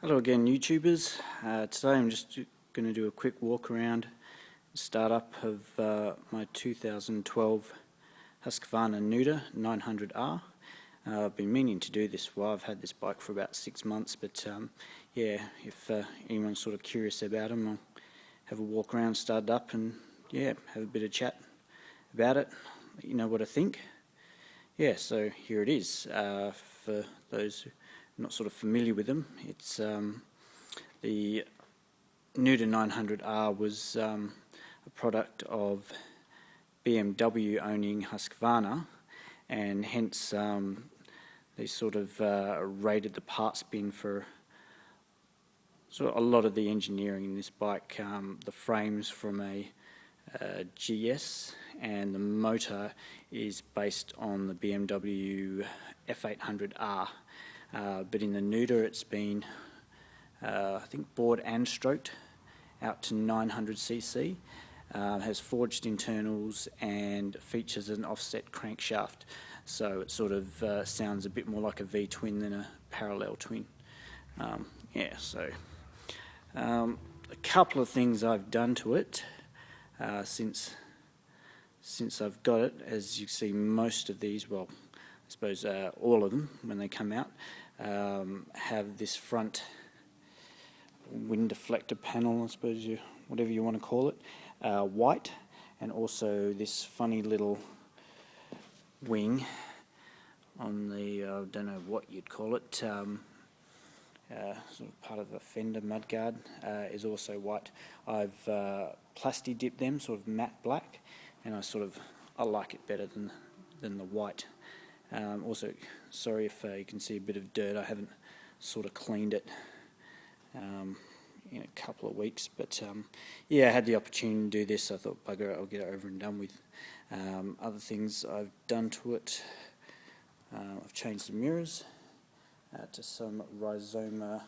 Hello again, YouTubers. Today I'm just going to do a quick walk around startup of my 2012 Husqvarna Nuda 900R. I've been meaning to do this while. I've had this bike for about 6 months, but yeah, if anyone's sort of curious about them, I'll have a walk around, start it up, and yeah, have a bit of chat about it, let you know what I think. Yeah, so here it is. For those who are not sort of familiar with them, it's the Nuda 900R was a product of BMW owning Husqvarna, and hence they sort of raided the parts bin for sort of a lot of the engineering in this bike. The frames from a GS, and the motor is based on the BMW F800R, but in the Nuda it's been I think bored and stroked out to 900cc. Has forged internals and features an offset crankshaft, so it sort of sounds a bit more like a V-twin than a parallel twin. Yeah, so a couple of things I've done to it since I've got it. As you see, most of these, well, I suppose all of them when they come out, have this front wind deflector panel, I suppose whatever you want to call it, white, and also this funny little wing on the, I don't know what you'd call it, sort of part of a fender mudguard, is also white. I've plasti dipped them sort of matte black, and I like it better than the white. Also, sorry if you can see a bit of dirt. I haven't sort of cleaned it in a couple of weeks, but yeah, I had the opportunity to do this. I thought, bugger it, I'll get it over and done with. Other things I've done to it, I've changed the mirrors to some Rhizoma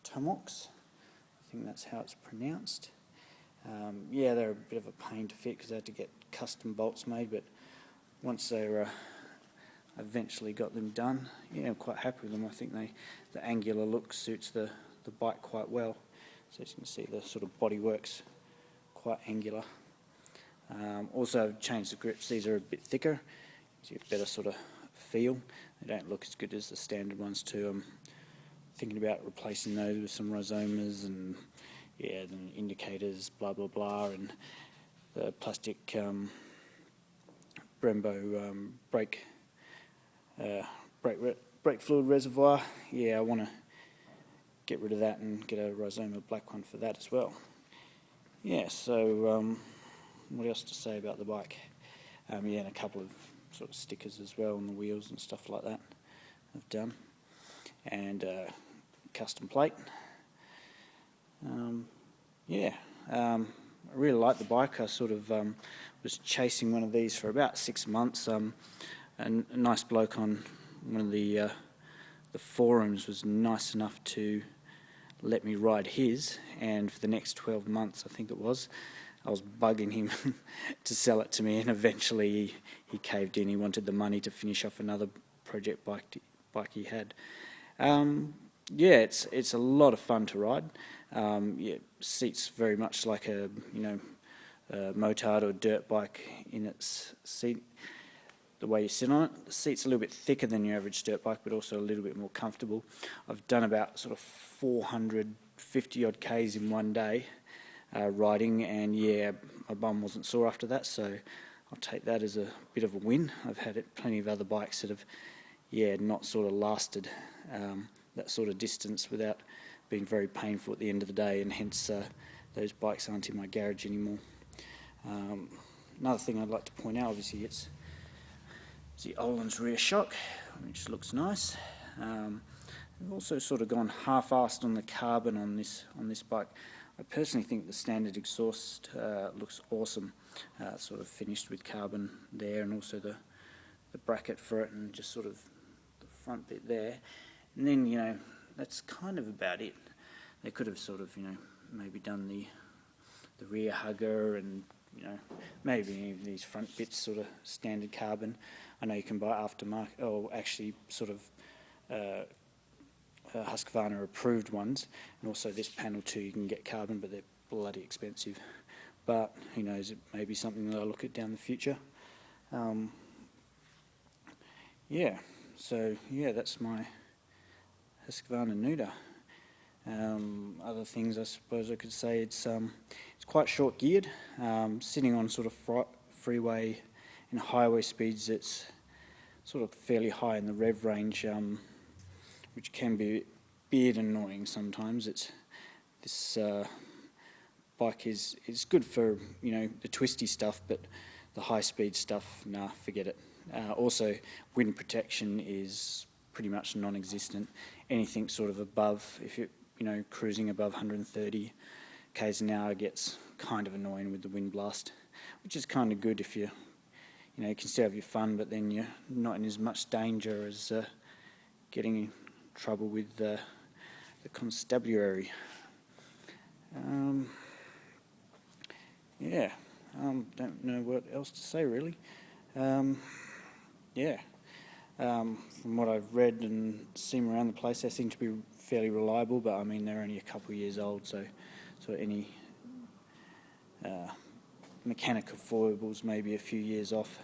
Tomox. I think that's how it's pronounced. Yeah, they're a bit of a pain to fit because I had to get custom bolts made, but once they're eventually got them done, yeah, I'm quite happy with them. I think the angular look suits the bike quite well. So as you can see, the sort of bodywork's quite angular. Also, I've changed the grips. These are a bit thicker, so you get a better sort of feel. They don't look as good as the standard ones too. I'm thinking about replacing those with some Rhizomas and yeah, the indicators, blah blah blah, and the plastic Brembo brake fluid reservoir. Yeah, I want to get rid of that and get a Rhizoma black one for that as well. Yeah, so what else to say about the bike? Yeah, and a couple of sort of stickers as well on the wheels and stuff like that I've done, and custom plate. Yeah, I really like the bike. I sort of was chasing one of these for about 6 months. A nice bloke on one of the forums was nice enough to let me ride his, and for the next 12 months, I think it was, I was bugging him to sell it to me, and eventually he caved in. He wanted the money to finish off another project bike he had. Yeah, it's a lot of fun to ride. Yeah, seats very much like a motard or dirt bike in its seat. The way you sit on it, the seat's a little bit thicker than your average dirt bike, but also a little bit more comfortable. I've done about sort of 450 odd Ks in one day riding, and yeah, my bum wasn't sore after that, so I'll take that as a bit of a win. I've had plenty of other bikes that have, yeah, not sort of lasted that sort of distance without being very painful at the end of the day, and hence those bikes aren't in my garage anymore. Another thing I'd like to point out, obviously, it's the Öhlins rear shock, which looks nice. I've also sort of gone half-assed on the carbon on this bike. I personally think the standard exhaust looks awesome. Sort of finished with carbon there, and also the bracket for it, and just sort of the front bit there. And then, that's kind of about it. They could have sort of, maybe done the rear hugger, and maybe even these front bits sort of standard carbon. I know you can buy aftermarket, or actually sort of Husqvarna approved ones, and also this panel too. You can get carbon, but they're bloody expensive. But who knows, it may be something that I'll look at down the future. Yeah, so yeah, that's my Husqvarna Nuda. Other things I suppose I could say, it's quite short geared, sitting on sort of freeway and highway speeds. It's sort of fairly high in the rev range, which can be a bit annoying sometimes. This bike is good for, you know, the twisty stuff, but the high speed stuff, nah, forget it. Also, wind protection is pretty much non-existent. Anything sort of above, if you're, you know, cruising above 130 k's an hour, gets kind of annoying with the wind blast, which is kind of good if you know, you can still have your fun, but then you're not in as much danger as getting in trouble with the constabulary. Yeah, don't know what else to say really. Yeah, from what I've read and seen around the place, they seem to be fairly reliable, but I mean, they're only a couple of years old, so any mechanical foibles maybe a few years off.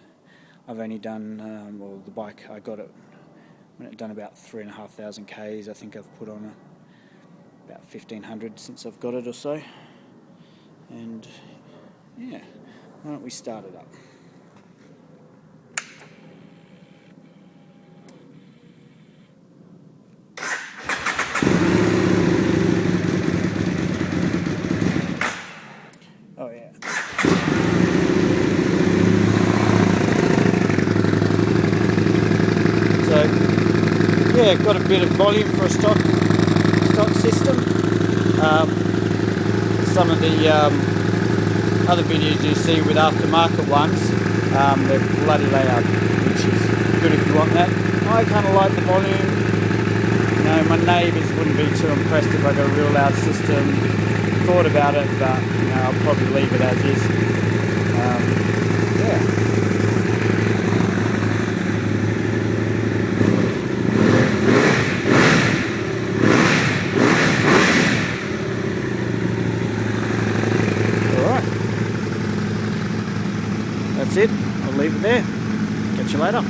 I've only done, well, the bike, I got it when it done about 3,500 k's. I think I've put on about 1,500 since I've got it or so. And yeah, why don't we start it up? Oh yeah. So yeah, got a bit of volume for a stock system. Some of the other videos you see with aftermarket ones, they're bloody loud, which is good if you want that. I kind of like the volume. You know, my neighbours wouldn't be too impressed if I got a real loud system. Thought about it, but you know, I'll probably leave it as is. Yeah. Alright. That's it. I'll leave it there. Catch you later.